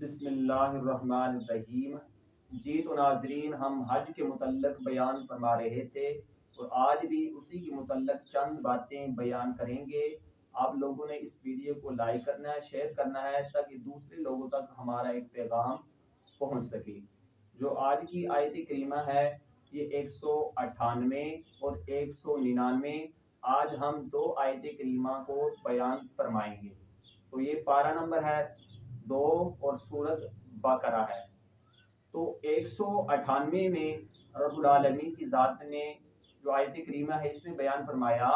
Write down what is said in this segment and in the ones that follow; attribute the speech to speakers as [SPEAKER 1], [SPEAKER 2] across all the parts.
[SPEAKER 1] بسم اللہ الرحمن الرحیم۔ جی تو ناظرین، ہم حج کے متعلق بیان فرما رہے تھے اور آج بھی اسی کے متعلق چند باتیں بیان کریں گے۔ آپ لوگوں نے اس ویڈیو کو لائک کرنا ہے، شیئر کرنا ہے تاکہ دوسرے لوگوں تک ہمارا ایک پیغام پہنچ سکے۔ جو آج کی آیت کریمہ ہے یہ 198 اور 199، آج ہم دو آیت کریمہ کو بیان فرمائیں گے۔ تو یہ پارہ نمبر ہے 2 اور سورۃ بقرہ ہے۔ تو 198 میں رب العالمین کی ذات نے جو آیت کریمہ ہے اس میں بیان فرمایا،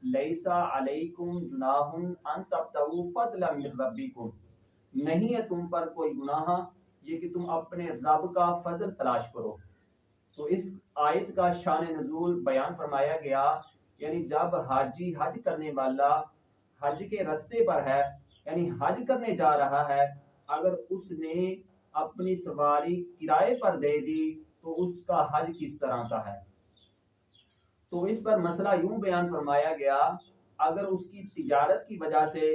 [SPEAKER 1] لیسا علیکم جناح ان تبتغوا فضلا من ربکم، نہیں ہے تم پر کوئی گناہ یہ کہ تم اپنے رب کا فضل تلاش کرو۔ تو اس آیت کا شان نزول بیان فرمایا گیا، یعنی جب حاجی حج کرنے والا حج کے رستے پر ہے، یعنی حج کرنے جا رہا ہے، اگر اس نے اپنی سواری کرائے پر دے دی تو اس کا حج کس طرح کا ہے۔ تو اس پر مسئلہ یوں بیان فرمایا گیا، اگر اس کی تجارت کی وجہ سے،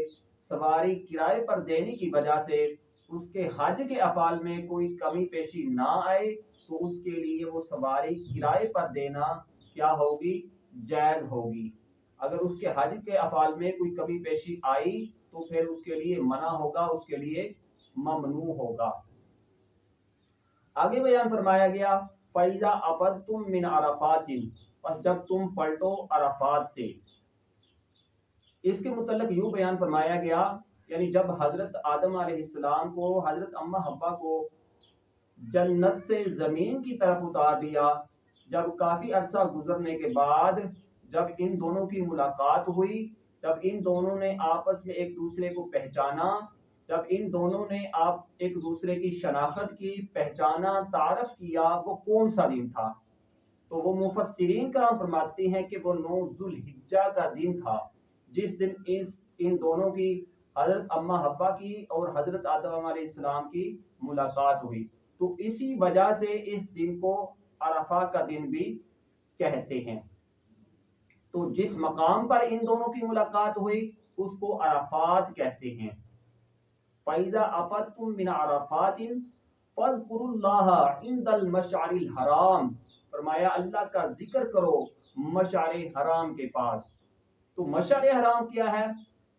[SPEAKER 1] سواری کرائے پر دینے کی وجہ سے اس کے حج کے افعال میں کوئی کمی پیشی نہ آئے تو اس کے لیے وہ سواری کرائے پر دینا کیا ہوگی؟ جائز ہوگی۔ اگر اس کے حج کے افعال میں کوئی کمی پیشی آئی تو پھر اس کے لیے منع ہوگا، اس کے لیے ممنوع ہوگا۔ آگے بیان فرمایا گیا، فَإِذَا أَفَضْتُم مِّنْ عَرَفَاتٍ، پس جب تم پلٹو عرفات سے۔ اس کے متعلق یوں بیان فرمایا گیا، یعنی جب حضرت آدم علیہ السلام کو، حضرت اماں حوا کو جنت سے زمین کی طرف اتار دیا، جب کافی عرصہ گزرنے کے بعد جب ان دونوں کی ملاقات ہوئی، جب ان دونوں نے آپس میں ایک دوسرے کو پہچانا، جب ان دونوں نے ایک دوسرے کی شناخت کی، پہچانا، تعارف کیا، وہ کون سا دن تھا؟ تو وہ مفسرین کرام فرماتے ہیں کہ وہ 9 ذوالحجہ کا دن تھا، جس دن ان دونوں کی، حضرت اماں حوا کی اور حضرت آدم علیہ السلام کی ملاقات ہوئی۔ تو اسی وجہ سے اس دن کو عرفہ کا دن بھی کہتے ہیں۔ تو جس مقام پر ان دونوں کی ملاقات ہوئی اس کو عرفات کہتے ہیں۔ فَإِذَا أَفَضْتُم مِّنْ عَرَفَاتٍ فَاذْكُرُوا اللَّهَ عِندَ الْمَشْعَرِ الْحَرَامِ، فرمایا اللہ کا ذکر کرو مشعر حرام کے پاس۔ تو مشعر حرام کیا ہے؟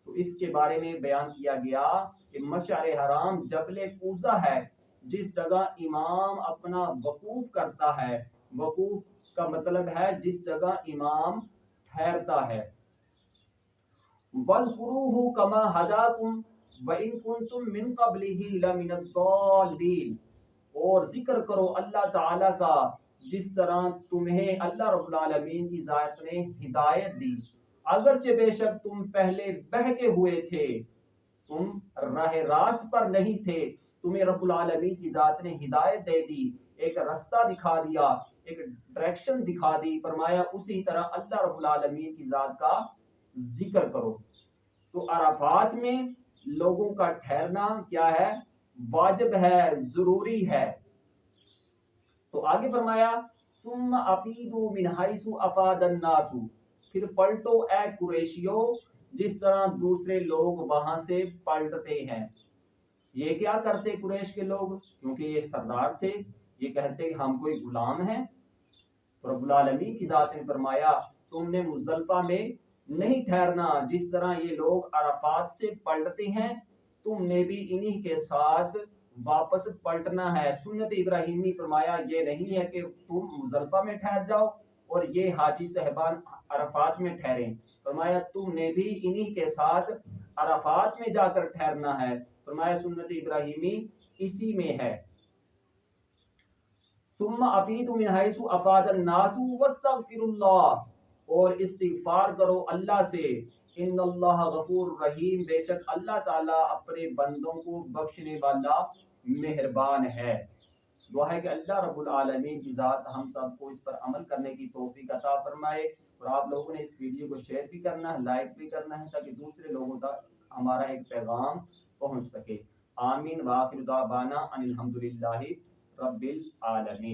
[SPEAKER 1] تو اس کے بارے میں بیان کیا گیا کہ مشعر حرام جبل کوزہ ہے، جس جگہ امام اپنا وقوف کرتا ہے۔ وقوف کا مطلب ہے جس جگہ امام ٹھہرتا ہے۔ وَاذْكُرُوهُ كَمَا هَدَاكُمْ وَإِن كُنتُم مِّن قَبْلِهِ لَمِنَ الضَّالِّينَ، اور ذکر کرو اللہ تعالیٰ کا جس طرح تمہیں اللہ رب العالمین کی ذات نے ہدایت دی، اگرچہ بے شک تم پہلے بہکے ہوئے تھے، تم راہ راست پر نہیں تھے، تمہیں رب العالمین کی ذات نے ہدایت دے دی، ایک راستہ دکھا دیا، ایک ڈائریکشن دکھا دی، فرمایا اسی طرح اللہ رب العالمین کی ذات کا ذکر کرو۔ تو عرفات میں لوگوں کا ٹھہرنا کیا ہے؟ واجب ہے، ضروری ہے۔ تو آگے فرمایا، ثم افیدوا من حیث افاد الناس، پھر پلٹو اے قریشیو جس طرح دوسرے لوگ وہاں سے پلٹتے ہیں۔ یہ کیا کرتے قریش کے لوگ؟ کیونکہ یہ سردار تھے، یہ کہتے کہ ہم کوئی غلام ہیں۔ رب العالمین کی ذات نے فرمایا تم نے مزدلفہ میں نہیں ٹھہرنا، جس طرح یہ لوگ عرفات سے پلٹتے ہیں تم نے بھی انہی کے ساتھ واپس پلٹنا ہے۔ سنت ابراہیمی فرمایا یہ نہیں ہے کہ تم مزدلفہ میں ٹھہر جاؤ اور یہ حاجی صاحبان عرفات میں ٹھہریں، فرمایا تم نے بھی انہی کے ساتھ عرفات میں جا کر ٹھہرنا ہے، فرمایا سنت ابراہیمی اسی میں ہے۔ ثم افیدوا من حیث افاد الناس واستغفروا اللہ، اور استغفار کرو اللہ سے، ان اللہ غفور رحیم، بے شک اللہ تعالیٰ اپنے بندوں کو بخشنے والا مہربان ہے۔ دعا ہے کہ اللہ رب العالمین کی ذات ہم سب کو اس پر عمل کرنے کی توفیق عطا فرمائے، اور آپ لوگوں نے اس ویڈیو کو شیئر بھی کرنا ہے، لائک بھی کرنا ہے تاکہ دوسرے لوگوں تک ہمارا ایک پیغام پہنچ سکے۔ آمین، وآخر دعوانا ان الحمدللہ رب العالمین۔